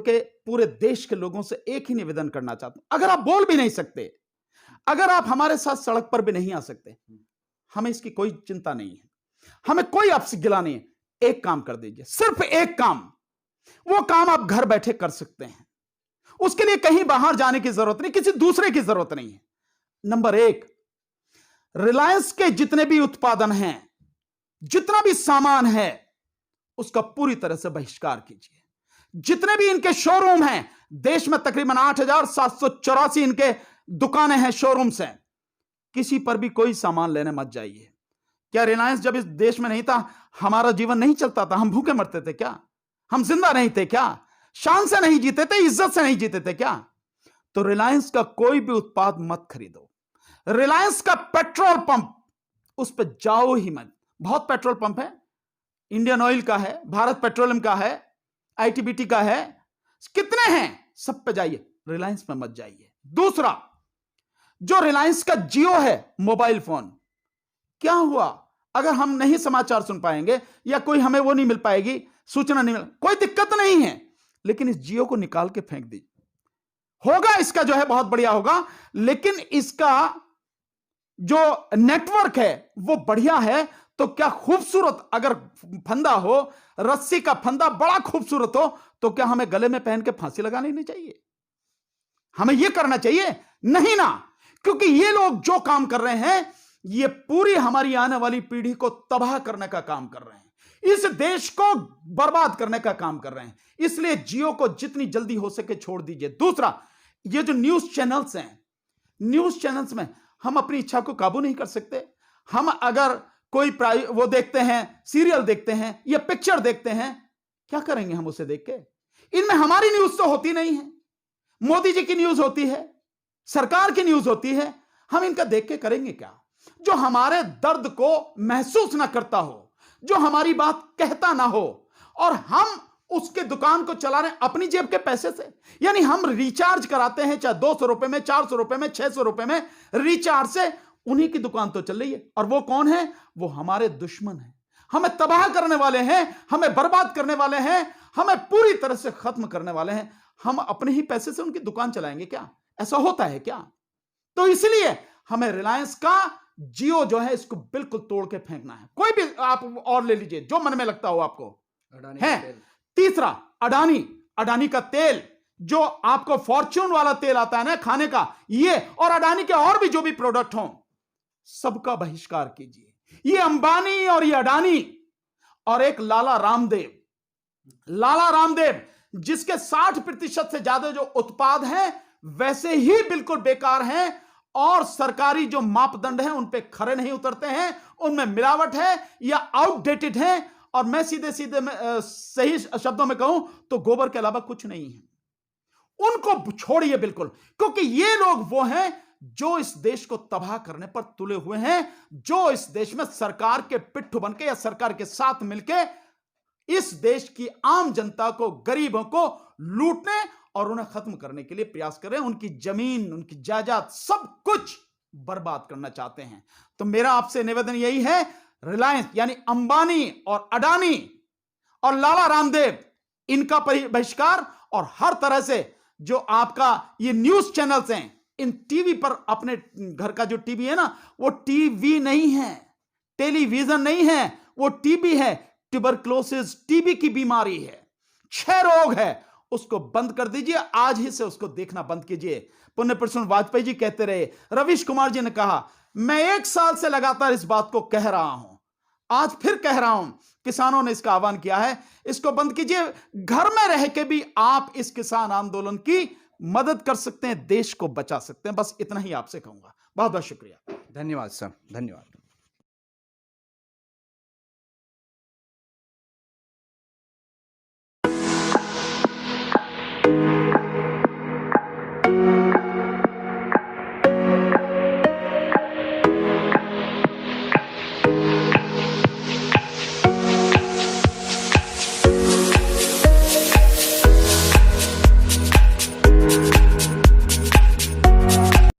के पूरे देश के लोगों से एक ही निवेदन करना चाहता हूं, अगर आप बोल भी नहीं सकते, अगर आप हमारे साथ सड़क पर भी नहीं आ सकते, हमें इसकी कोई चिंता नहीं है, हमें कोई आपसे गिला नहीं है। एक काम कर दीजिए, सिर्फ एक काम, वो काम आप घर बैठे कर सकते हैं, उसके लिए कहीं बाहर जाने की जरूरत नहीं, किसी दूसरे की जरूरत नहीं है। नंबर एक, रिलायंस के जितने भी उत्पादन हैं, जितना भी सामान है, उसका पूरी तरह से बहिष्कार कीजिए। जितने भी इनके शोरूम हैं, देश में तकरीबन 8,784 इनके दुकानें हैं, शोरूम्स हैं, किसी पर भी कोई सामान लेने मत जाइए। क्या रिलायंस जब इस देश में नहीं था, हमारा जीवन नहीं चलता था? हम भूखे मरते थे क्या? हम जिंदा नहीं थे क्या? शान से नहीं जीते थे, इज्जत से नहीं जीते थे क्या? तो रिलायंस का कोई भी उत्पाद मत खरीदो। रिलायंस का पेट्रोल पंप, उस पर जाओ ही मत। बहुत पेट्रोल पंप है, इंडियन ऑयल का है, भारत पेट्रोलियम का है, आईटीबीटी का है, कितने हैं, सब पे जाइए, रिलायंस में मत जाइए। दूसरा, जो रिलायंस का जियो है मोबाइल फोन, क्या हुआ अगर हम नहीं समाचार सुन पाएंगे या कोई हमें वो नहीं मिल पाएगी, सूचना नहीं मिल, कोई दिक्कत नहीं है, लेकिन इस जियो को निकाल के फेंक दीजिए। होगा इसका जो है बहुत बढ़िया होगा, लेकिन इसका जो नेटवर्क है वो बढ़िया है, तो क्या खूबसूरत अगर फंदा हो, रस्सी का फंदा बड़ा खूबसूरत हो, तो क्या हमें गले में पहन के फांसी लगा लेनी चाहिए? हमें यह करना चाहिए? नहीं ना, क्योंकि ये लोग जो काम कर रहे हैं, ये पूरी हमारी आने वाली पीढ़ी को तबाह करने का काम कर रहे हैं, इस देश को बर्बाद करने का काम कर रहे हैं। इसलिए जियो को जितनी जल्दी हो सके छोड़ दीजिए। दूसरा, ये जो न्यूज चैनल्स हैं, न्यूज चैनल्स में हम अपनी इच्छा को काबू नहीं कर सकते। हम अगर कोई वो देखते हैं, सीरियल देखते हैं या पिक्चर देखते हैं, क्या करेंगे हम उसे देख के? इनमें हमारी न्यूज तो होती नहीं है, मोदी जी की न्यूज होती है, सरकार की न्यूज होती है, हम इनका देख के करेंगे क्या? जो हमारे दर्द को महसूस ना करता हो, जो हमारी बात कहता ना हो, और हम उसके दुकान को चला रहे हैं अपनी जेब के पैसे से। यानी हम रिचार्ज कराते हैं, चाहे 200 रुपए में, 400 रुपए में, 600 रुपए में रिचार्ज से, उन्हीं की दुकान तो चल रही है। और वो कौन है? वो हमारे दुश्मन है, हमें तबाह करने वाले हैं, हमें बर्बाद करने वाले हैं, हमें पूरी तरह से खत्म करने वाले हैं। हम अपने ही पैसे से उनकी दुकान चलाएंगे क्या? ऐसा होता है क्या? तो इसलिए हमें रिलायंस का जियो जो है, इसको बिल्कुल तोड़ के फेंकना है। कोई भी आप और ले लीजिए जो मन में लगता हो आपको है। तीसरा, अडानी का तेल, जो आपको फॉर्च्यून वाला तेल आता है ना खाने का, ये और अडानी के और भी जो भी प्रोडक्ट हों, सबका बहिष्कार कीजिए। ये अंबानी और ये अडानी और एक लाला रामदेव जिसके 60% से ज्यादा जो उत्पाद हैं वैसे ही बिल्कुल बेकार हैं, और सरकारी जो मापदंड हैं उन पे खरे नहीं उतरते हैं, उनमें मिलावट है या आउटडेटेड है, और मैं सीधे सही शब्दों में कहूं तो गोबर के अलावा कुछ नहीं है। उनको छोड़िए बिल्कुल, क्योंकि ये लोग वो हैं जो इस देश को तबाह करने पर तुले हुए हैं, जो इस देश में सरकार के पिट्ठू बनके या सरकार के साथ मिलके इस देश की आम जनता को, गरीबों को लूटने और उन्हें खत्म करने के लिए प्रयास कर रहे हैं। उनकी जमीन, उनकी जायदाद, सब कुछ बर्बाद करना चाहते हैं। तो मेरा आपसे निवेदन यही है, रिलायंस यानी अंबानी और अडानी और लाला रामदेव, इनका बहिष्कार, और हर तरह से जो आपका ये न्यूज चैनल्स हैं, इन टीवी पर, अपने घर का जो टीवी है ना, वो टीवी नहीं है, टेलीविजन नहीं है, वो टीबी है, ट्यूबरक्लोसिस टीबी की बीमारी है, 6 रोग है, उसको बंद कर दीजिए। आज ही से उसको देखना बंद कीजिए। पुण्य पुरुष वाजपेयी जी कहते रहे, रवीश कुमार जी ने कहा, मैं 1 साल से लगातार इस बात को कह रहा हूं, आज फिर कह रहा हूं। किसानों ने इसका आह्वान किया है, इसको बंद कीजिए। घर में रह के भी आप इस किसान आंदोलन की मदद कर सकते हैं, देश को बचा सकते हैं। बस इतना ही आपसे कहूंगा। बहुत बहुत शुक्रिया। धन्यवाद सर, धन्यवाद।